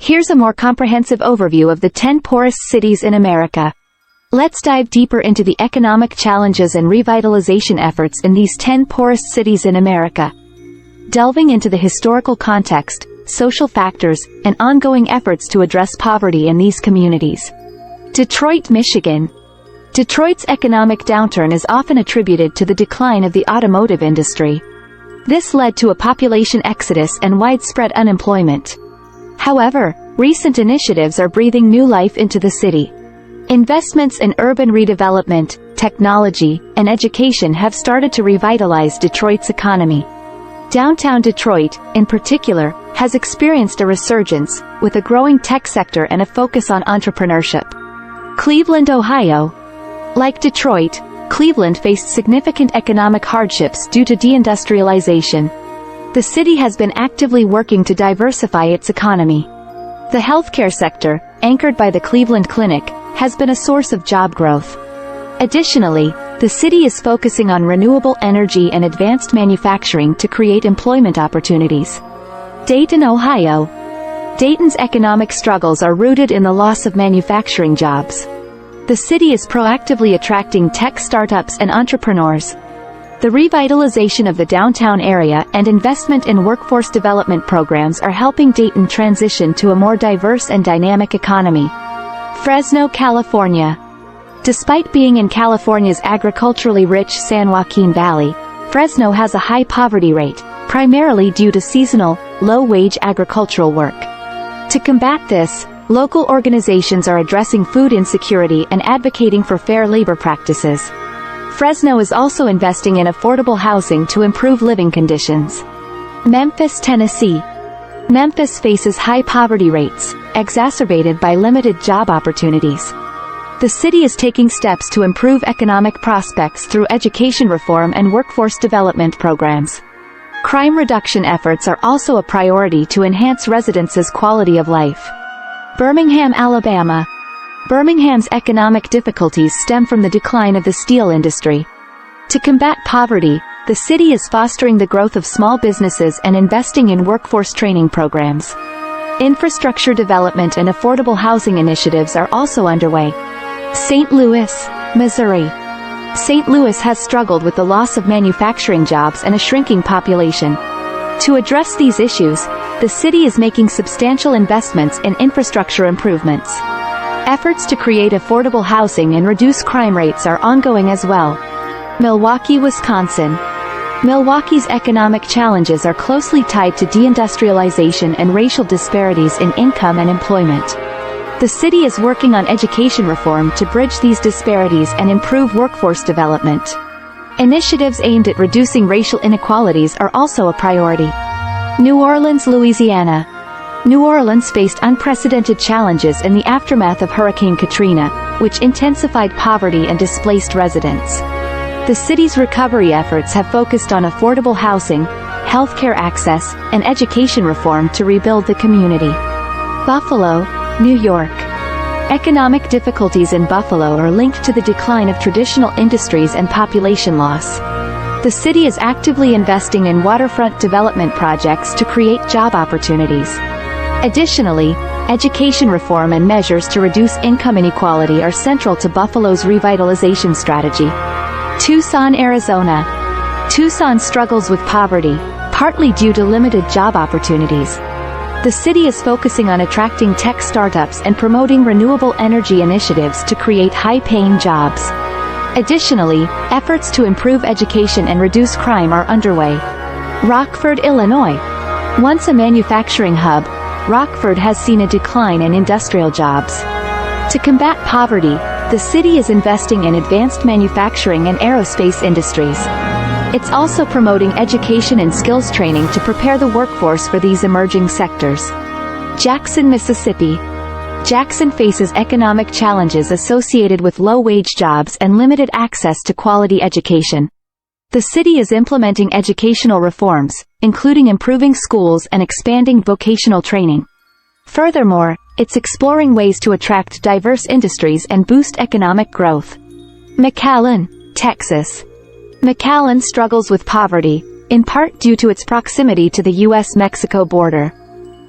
Here's a more comprehensive overview of the 10 poorest cities in America. Let's dive deeper into the economic challenges and revitalization efforts in these 10 poorest cities in America. Delving into the historical context, social factors, and ongoing efforts to address poverty in these communities. Detroit, Michigan. Detroit's economic downturn is often attributed to the decline of the automotive industry. This led to a population exodus and widespread unemployment. However, recent initiatives are breathing new life into the city. Investments in urban redevelopment, technology, and education have started to revitalize Detroit's economy. Downtown Detroit, in particular, has experienced a resurgence, with a growing tech sector and a focus on entrepreneurship. Cleveland, Ohio. Like Detroit, Cleveland faced significant economic hardships due to deindustrialization. The city has been actively working to diversify its economy. The healthcare sector, anchored by the Cleveland Clinic, has been a source of job growth. Additionally, the city is focusing on renewable energy and advanced manufacturing to create employment opportunities. Dayton, Ohio. Dayton's economic struggles are rooted in the loss of manufacturing jobs. The city is proactively attracting tech startups and entrepreneurs. The revitalization of the downtown area and investment in workforce development programs are helping Dayton transition to a more diverse and dynamic economy. Fresno, California. Despite being in California's agriculturally rich San Joaquin Valley, Fresno has a high poverty rate, primarily due to seasonal, low-wage agricultural work. To combat this, local organizations are addressing food insecurity and advocating for fair labor practices. Fresno is also investing in affordable housing to improve living conditions. Memphis, Tennessee. Memphis faces high poverty rates, exacerbated by limited job opportunities. The city is taking steps to improve economic prospects through education reform and workforce development programs. Crime reduction efforts are also a priority to enhance residents' quality of life. Birmingham, Alabama. Birmingham's economic difficulties stem from the decline of the steel industry. To combat poverty, the city is fostering the growth of small businesses and investing in workforce training programs. Infrastructure development and affordable housing initiatives are also underway. St. Louis, Missouri. St. Louis has struggled with the loss of manufacturing jobs and a shrinking population. To address these issues, the city is making substantial investments in infrastructure improvements. Efforts to create affordable housing and reduce crime rates are ongoing as well. Milwaukee, Wisconsin. Milwaukee's economic challenges are closely tied to deindustrialization and racial disparities in income and employment. The city is working on education reform to bridge these disparities and improve workforce development. Initiatives aimed at reducing racial inequalities are also a priority. New Orleans, Louisiana. New Orleans faced unprecedented challenges in the aftermath of Hurricane Katrina, which intensified poverty and displaced residents. The city's recovery efforts have focused on affordable housing, healthcare access, and education reform to rebuild the community. Buffalo, New York. Economic difficulties in Buffalo are linked to the decline of traditional industries and population loss. The city is actively investing in waterfront development projects to create job opportunities. Additionally, education reform and measures to reduce income inequality are central to Buffalo's revitalization strategy. Tucson, Arizona. Tucson struggles with poverty, partly due to limited job opportunities. The city is focusing on attracting tech startups and promoting renewable energy initiatives to create high-paying jobs. Additionally, efforts to improve education and reduce crime are underway. Rockford, Illinois. Once a manufacturing hub, Rockford has seen a decline in industrial jobs. To combat poverty, the city is investing in advanced manufacturing and aerospace industries. It's also promoting education and skills training to prepare the workforce for these emerging sectors. Jackson, Mississippi. Jackson faces economic challenges associated with low-wage jobs and limited access to quality education. The city is implementing educational reforms, including improving schools and expanding vocational training. Furthermore, it's exploring ways to attract diverse industries and boost economic growth. McAllen, Texas. McAllen struggles with poverty, in part due to its proximity to the U.S.-Mexico border.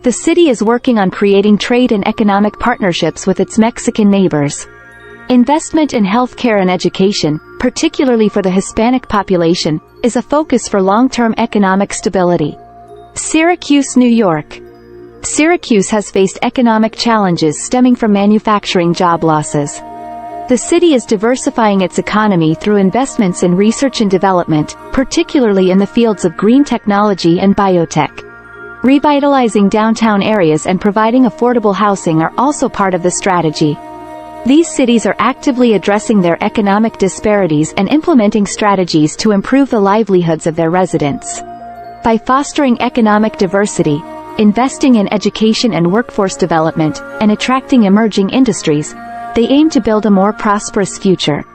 The city is working on creating trade and economic partnerships with its Mexican neighbors. Investment in healthcare and education, particularly for the Hispanic population, is a focus for long-term economic stability. Syracuse, New York. Syracuse has faced economic challenges stemming from manufacturing job losses. The city is diversifying its economy through investments in research and development, particularly in the fields of green technology and biotech. Revitalizing downtown areas and providing affordable housing are also part of the strategy. These cities are actively addressing their economic disparities and implementing strategies to improve the livelihoods of their residents. By fostering economic diversity, investing in education and workforce development, and attracting emerging industries, they aim to build a more prosperous future.